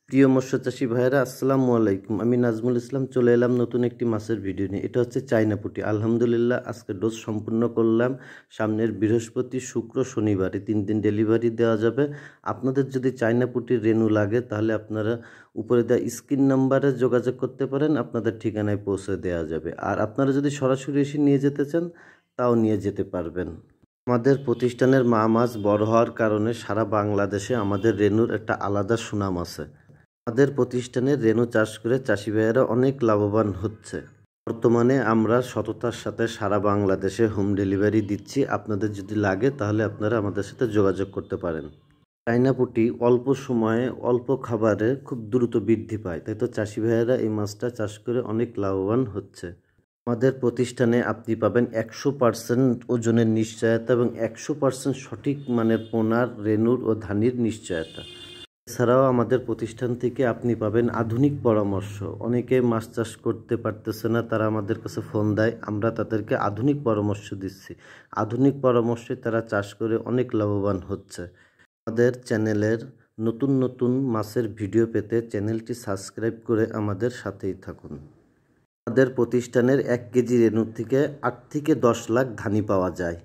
প্রিয় মৎস্য চাষী ভাইয়েরা, আসসালামু আলাইকুম। আমি নাজমুল ইসলাম চলে এলাম নতুন একটি মাছের ভিডিও নিয়ে। এটা হচ্ছে চাইনা পুঁটি। আলহামদুলিল্লাহ আজকে ডোজ সম্পূর্ণ করলাম। সামনের বৃহস্পতি, শুক্র, শনিবার এই 3 দিন ডেলিভারি দেওয়া যাবে। আপনাদের যদি চাইনা পুঁটির রেনু লাগে তাহলে আপনারা উপরে দেওয়া স্ক্রিন নাম্বারে যোগাযোগ করতে পারেন, আপনাদের ঠিকানায় পৌঁছে দেওয়া যাবে। আর আপনারা যদি সরাসরি এসে নিয়ে যেতে চান তাও নিয়ে যেতে পারবেন। আমাদের প্রতিষ্ঠানের মা মাছ বড় হওয়ার কারণে সারা বাংলাদেশে আমাদের রেনুর একটা আলাদা সুনাম আছে। আমাদের প্রতিষ্ঠানের রেনু চাষ করে চাষি ভাইয়েরা অনেক লাভবান হচ্ছে। বর্তমানে আমরা সততার সাথে সারা বাংলাদেশে হোম ডেলিভারি দিচ্ছি। আপনাদের যদি লাগে তাহলে আপনারা আমাদের সাথে যোগাযোগ করতে পারেন। চাইনা পুঁটি অল্প সময়ে অল্প খাবারে খুব দ্রুত বৃদ্ধি পায়, তাই তো চাষি ভাইয়েরা এই মাছটা চাষ করে অনেক লাভবান হচ্ছে। আমাদের প্রতিষ্ঠানে আপনি পাবেন 100% ওজনের নিশ্চয়তা এবং 100% সঠিক মানের পোনার, রেনুর ও ধানির নিশ্চয়তা। এছাড়াও আমাদের প্রতিষ্ঠান থেকে আপনি পাবেন আধুনিক পরামর্শ। অনেকে মাছ চাষ করতে পারতেছে না, তারা আমাদের কাছে ফোন দেয়, আমরা তাদেরকে আধুনিক পরামর্শ দিচ্ছি। আধুনিক পরামর্শে তারা চাষ করে অনেক লাভবান হচ্ছে। আমাদের চ্যানেলের নতুন নতুন মাছের ভিডিও পেতে চ্যানেলটি সাবস্ক্রাইব করে আমাদের সাথেই থাকুন। আমাদের প্রতিষ্ঠানের 1 কেজি রেনু থেকে 8 থেকে 10 লাখ ধানি পাওয়া যায়।